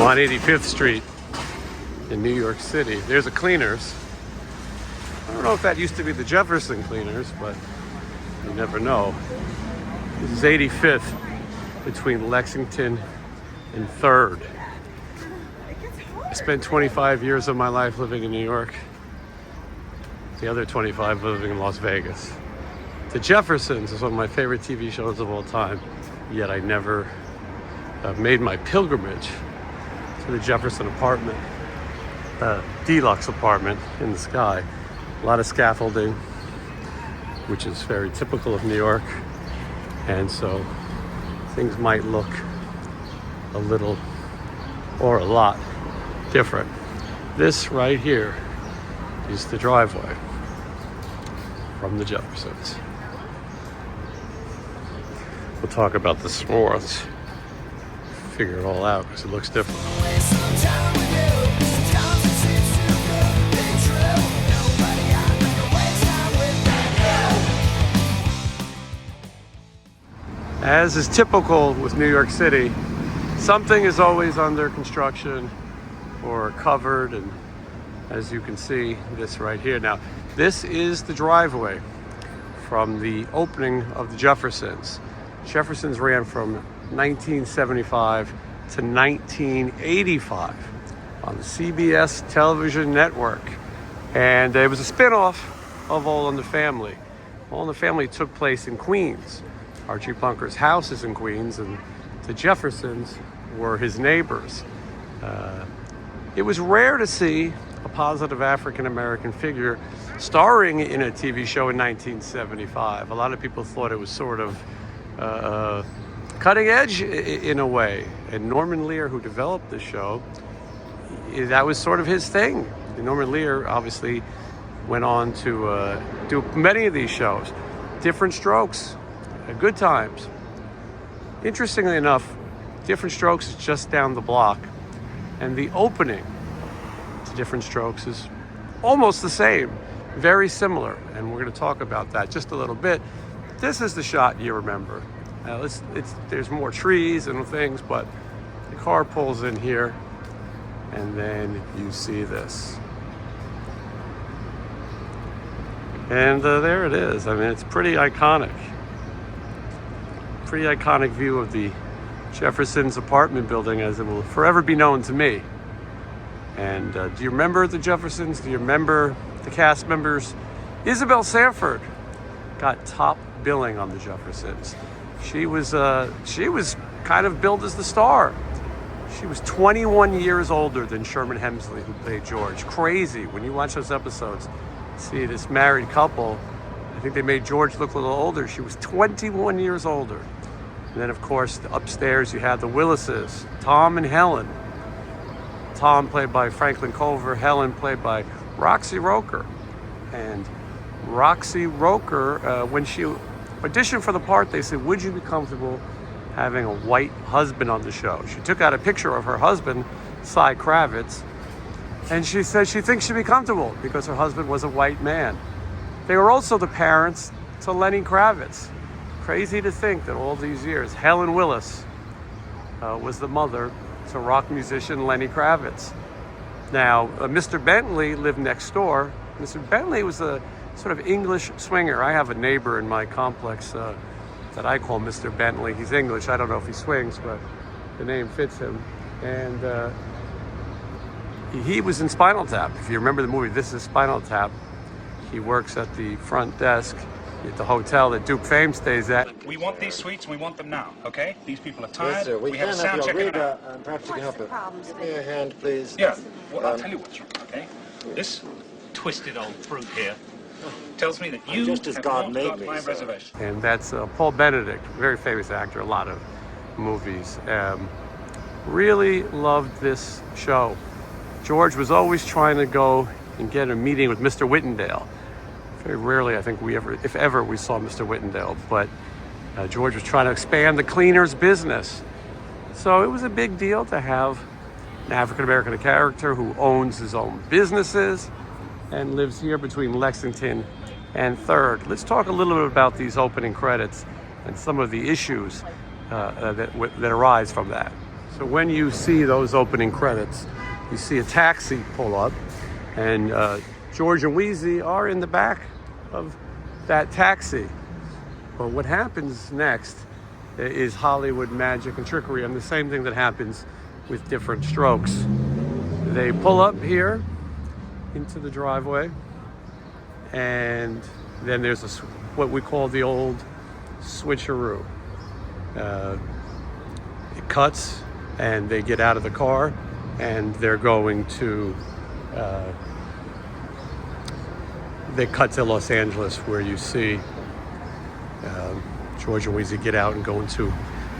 on 85th Street in New York City. There's a Cleaners. I don't know if that used to be the Jefferson Cleaners, but you never know. This is 85th between Lexington and 3rd. I spent 25 years of my life living in New York. The other 25 living in Las Vegas. The Jeffersons is one of my favorite TV shows of all time, yet I never made my pilgrimage to the Jefferson apartment, Deluxe Apartment in the sky. A lot of scaffolding, which is very typical of New York, and so things might look a little or a lot different. This right here is the driveway from the Jeffersons. We'll talk about the s'mores, figure it all out because it looks different. As is typical with New York City, something is always under construction or covered, and as you can see, this right here. Now, this is the driveway from the opening of the Jeffersons. Jeffersons ran from 1975 to 1985 on the CBS television network. And it was a spin-off of All in the Family. All in the Family took place in Queens. Archie Bunker's house is in Queens, and the Jeffersons were his neighbors. It was rare to see a positive African-American figure starring in a TV show in 1975. A lot of people thought it was sort of cutting edge in a way. And Norman Lear, who developed the show, that was sort of his thing. And Norman Lear obviously went on to do many of these shows. Different Strokes, Good Times. Interestingly enough, Different Strokes is just down the block, and the opening to Different Strokes is almost the same, very similar, and we're going to talk about that just a little bit. This is the shot you remember. There's more trees and things, but the car pulls in here, and then you see this. And there it is. I mean, it's pretty iconic. Pretty iconic view of the Jeffersons apartment building, as it will forever be known to me. And do you remember the Jeffersons? Do you remember the cast members? Isabel Sanford got top billing on the Jeffersons. She was kind of billed as the star. She was 21 years older than Sherman Hemsley, who played George. Crazy. When you watch those episodes, see this married couple, I think they made George look a little older. She was 21 years older. And then, of course, upstairs you had the Willises, Tom and Helen. Tom played by Franklin Culver, Helen played by Roxy Roker. And Roxy Roker, when she auditioned for the part, they said, would you be comfortable having a white husband on the show? She took out a picture of her husband, Cy Kravitz, and she said she thinks she'd be comfortable because her husband was a white man. They were also the parents to Lenny Kravitz. Crazy to think that all these years, Helen Willis was the mother to rock musician Lenny Kravitz. Now, Mr. Bentley lived next door. Mr. Bentley was a sort of English swinger. I have a neighbor in my complex that I call Mr. Bentley. He's English. I don't know if he swings, but the name fits him. And he was in Spinal Tap. If you remember the movie, This is Spinal Tap. He works at the front desk at the hotel that Duke Fame stays at. We want these suites, and we want them now, okay? These people are tired. Yes, sir. We have a can sound have check your in an hour. reader, and perhaps you can help it. Give me a hand, please. Yeah, well, I'll tell you what's wrong, okay? This twisted old fruit here tells me that you just as have God not made got me, my sir. reservation. And that's Paul Benedict, very famous actor, a lot of movies. Really loved this show. George was always trying to go and get a meeting with Mr. Whittendale. Very rarely, I think if ever, we saw Mr. Whittendale, but George was trying to expand the Cleaners business. So it was a big deal to have an African-American character who owns his own businesses and lives here between Lexington and 3rd. Let's talk a little bit about these opening credits and some of the issues that arise from that. So when you see those opening credits, you see a taxi pull up, and George and Wheezy are in the back of that taxi. But what happens next is Hollywood magic and trickery, and the same thing that happens with different strokes. They pull up here into the driveway, and then there's what we call the old switcheroo. It cuts, and they get out of the car, and they're going to they cut to Los Angeles, where you see George and Wheezy get out and go into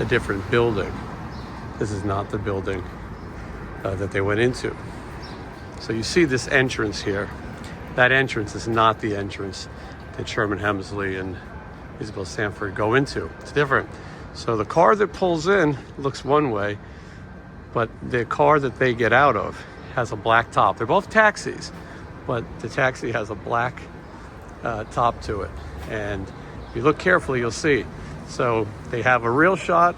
a different building. This is not the building that they went into. So you see this entrance here. That entrance is not the entrance that Sherman Hemsley and Isabel Sanford go into. It's different. So the car that pulls in looks one way, but the car that they get out of has a black top. They're both taxis, but the taxi has a black top to it. And if you look carefully, you'll see. So they have a real shot,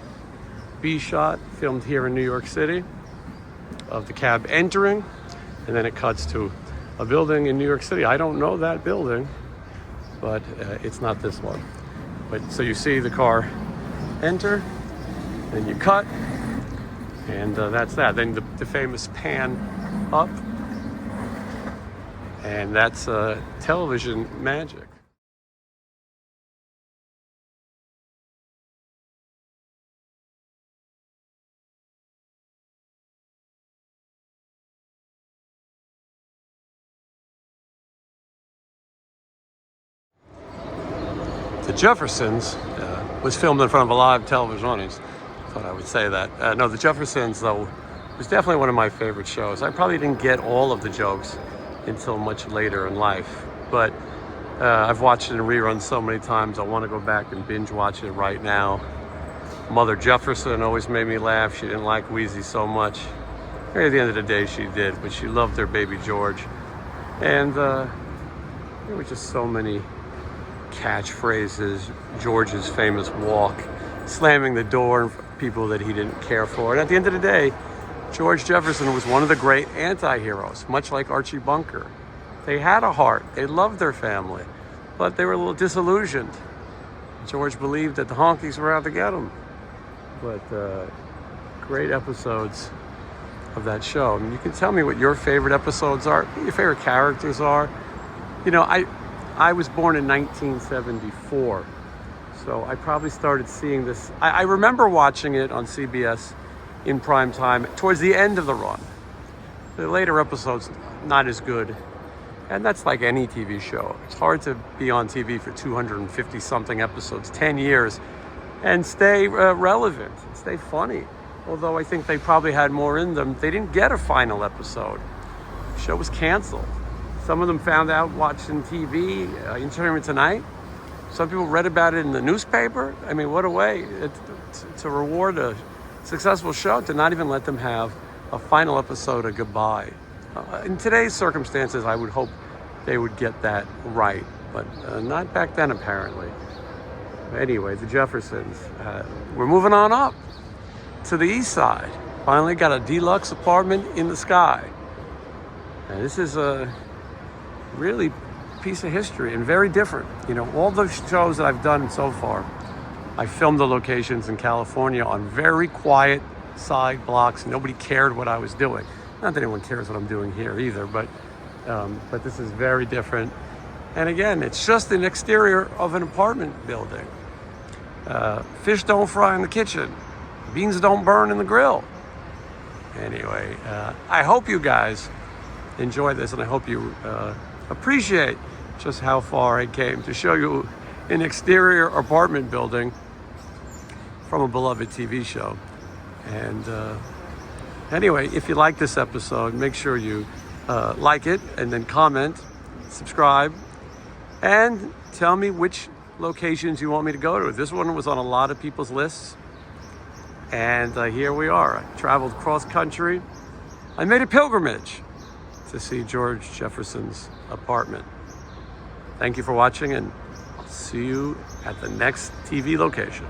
B shot, filmed here in New York City, of the cab entering, and then it cuts to a building in New York City. I don't know that building, but it's not this one. But so you see the car enter, then you cut, and that's that. Then the famous pan up, and that's television magic. The Jeffersons was filmed in front of a live television audience. Thought I would say that. No, The Jeffersons, though, was definitely one of my favorite shows. I probably didn't get all of the jokes until much later in life, but I've watched it in reruns so many times. I want to go back and binge watch it right now. Mother Jefferson always made me laugh. She didn't like Wheezy so much. At the end of the day, she did, but she loved their baby George. And there were just so many catchphrases. George's famous walk, slamming the door for people that he didn't care for. And at the end of the day, George Jefferson was one of the great anti-heroes, much like Archie Bunker. They had a heart. They loved their family, but they were a little disillusioned. George believed that the honkies were out to get him. But great episodes of that show. I mean, you can tell me what your favorite episodes are, what your favorite characters are. You know, I was born in 1974, so I probably started seeing this. I remember watching it on CBS in prime time towards the end of the run. The later episodes, not as good. And that's like any TV show. It's hard to be on TV for 250 something episodes, 10 years, and stay relevant, and stay funny. Although I think they probably had more in them. They didn't get a final episode. The show was canceled. Some of them found out watching TV, Entertainment Tonight. Some people read about it in the newspaper. I mean, what a way to reward a successful show, to not even let them have a final episode of goodbye. In today's circumstances, I would hope they would get that right, but not back then, apparently. Anyway, the Jeffersons. We're moving on up to the east side. Finally got a deluxe apartment in the sky. And this is a really piece of history and very different. You know, all the shows that I've done so far, I filmed the locations in California on very quiet side blocks. Nobody cared what I was doing. Not that anyone cares what I'm doing here either, but this is very different. And again, it's just an exterior of an apartment building. Fish don't fry in the kitchen. Beans don't burn in the grill. Anyway, I hope you guys enjoy this, and I hope you appreciate just how far I came to show you an exterior apartment building from a beloved TV show. And anyway, if you like this episode, make sure you like it, and then comment, subscribe, and tell me which locations you want me to go to. This one was on a lot of people's lists, and here we are. I traveled cross country. I made a pilgrimage to see George Jefferson's apartment. Thank you for watching, and I'll see you at the next TV location.